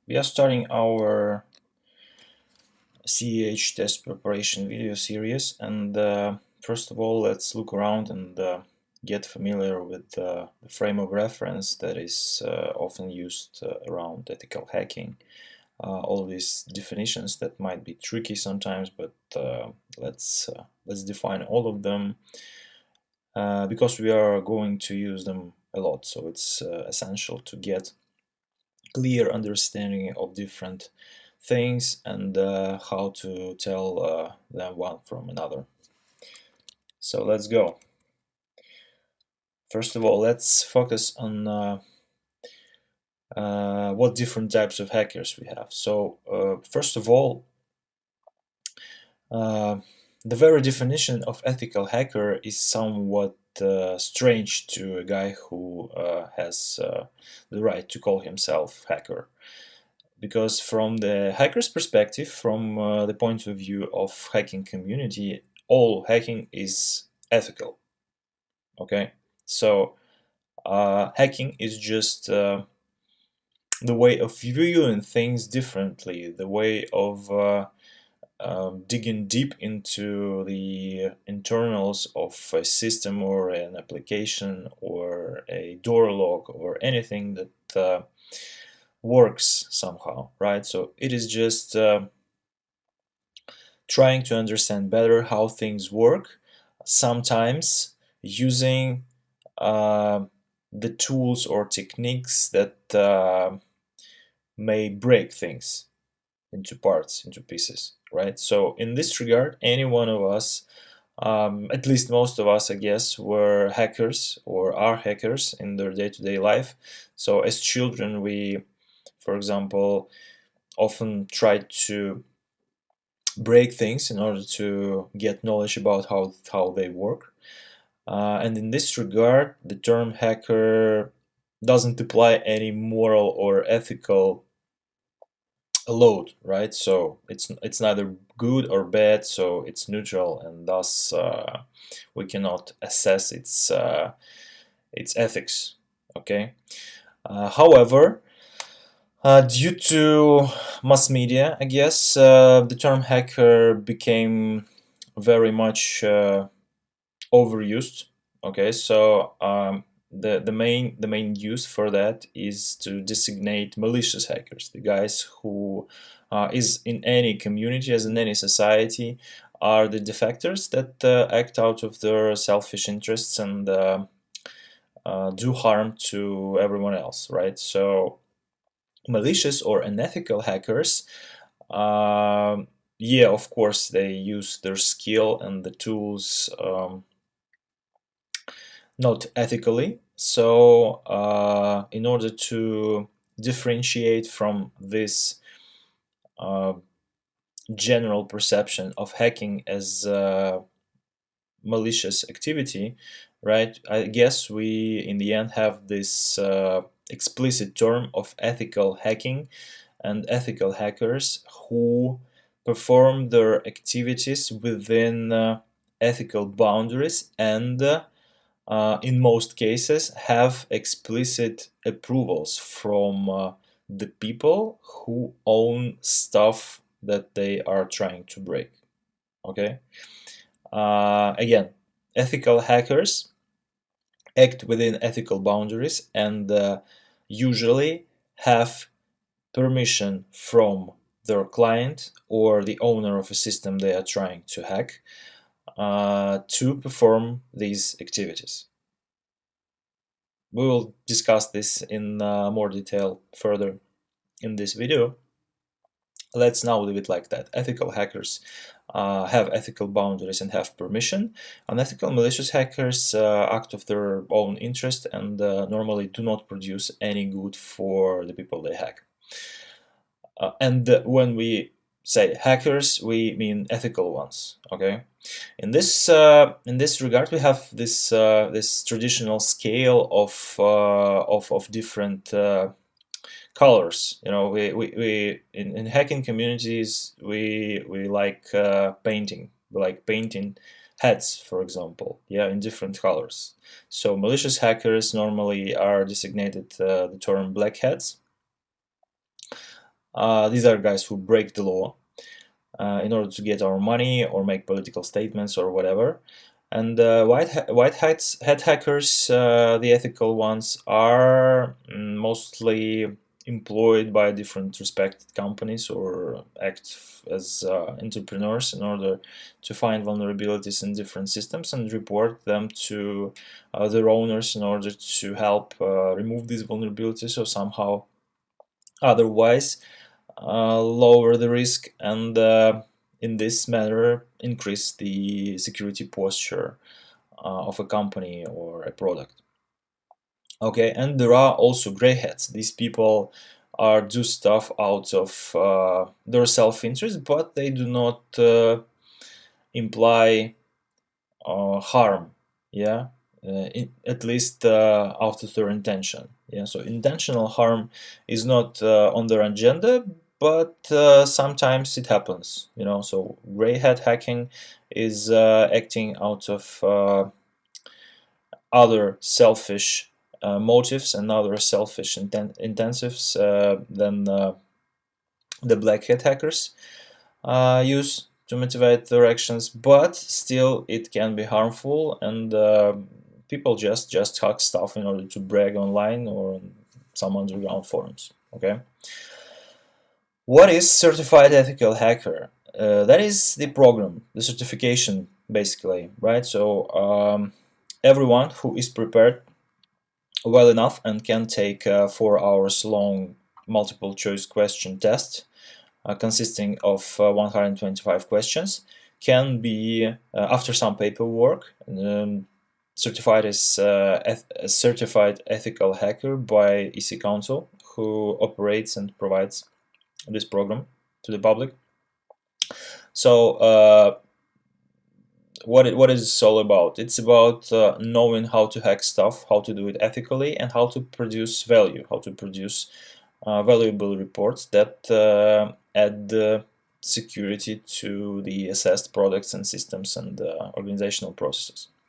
We are starting our CEH test preparation video series, and first of all, let's look around and get familiar with the frame of reference that is often used around ethical hacking. All these definitions that might be tricky sometimes, but let's define all of them because we are going to use them a lot. So it's essential to get clear understanding of different things and how to tell them one from another. So let's go. First of all, let's focus on what different types of hackers we have. So first of all, the very definition of ethical hacker is somewhat strange to a guy who has the right to call himself hacker. Because from the hacker's perspective, from the point of view of hacking community, all hacking is ethical. Okay, so hacking is just the way of viewing things differently, the way of digging deep into the internals of a system or an application or a door lock or anything that works somehow, right? So it is just trying to understand better how things work, sometimes using the tools or techniques that may break things into parts, into pieces, right? So in this regard, any one of us, at least most of us, I guess, were hackers or are hackers in their day-to-day life. So as children, we, for example, often try to break things in order to get knowledge about how they work. And in this regard, the term hacker doesn't apply any moral or ethical load, right? So it's neither good or bad, so it's neutral, and thus we cannot assess its ethics. Okay. However, due to mass media, I guess, the term hacker became very much overused. Okay, so the main use for that is to designate malicious hackers, the guys who is in any community, as in any society, are the defectors that act out of their selfish interests and do harm to everyone else, right? So malicious or unethical hackers, yeah, of course, they use their skill and the tools not ethically. So in order to differentiate from this uh, general perception of hacking as malicious activity, right, I guess we in the end have this explicit term of ethical hacking and ethical hackers who perform their activities within ethical boundaries and in most cases have explicit approvals from the people who own stuff that they are trying to break. Okay. Again, ethical hackers act within ethical boundaries and usually have permission from their client or the owner of a system they are trying to hack to perform these activities. We will discuss this in more detail further in this video. Let's now leave it like that. Ethical hackers have ethical boundaries and have permission. Unethical malicious hackers act of their own interest and normally do not produce any good for the people they hack. And when we say hackers, we mean ethical ones. Okay. In this regard, we have this this traditional scale of different colors. You know, we in hacking communities we like painting. We like painting heads, for example, yeah, in different colors. So malicious hackers normally are designated the term black hats. These are guys who break the law in order to get our money or make political statements or whatever. And white hat hackers, the ethical ones, are mostly employed by different respected companies or act as entrepreneurs in order to find vulnerabilities in different systems and report them to their owners in order to help remove these vulnerabilities or somehow otherwise lower the risk and in this manner increase the security posture of a company or a product. Okay, and there are also gray hats. These people are do stuff out of their self-interest, but they do not imply harm. Yeah, at least out of their intention. Yeah, so intentional harm is not on their agenda, but sometimes it happens. So gray hat hacking is acting out of other selfish motives and other selfish intensives than the black hat hackers use to motivate their actions, but still it can be harmful, and people just hack stuff in order to brag online or on some underground forums. Okay, what is certified ethical hacker? That is the program, the certification, basically, right? So everyone who is prepared well enough and can take a 4 hours long multiple choice question test consisting of 125 questions can be, after some paperwork, certified as a certified ethical hacker by EC Council, who operates and provides this program to the public. So what is this all about? It's about knowing how to hack stuff, how to do it ethically, and how to produce value, how to produce valuable reports that add security to the assessed products and systems and organizational processes.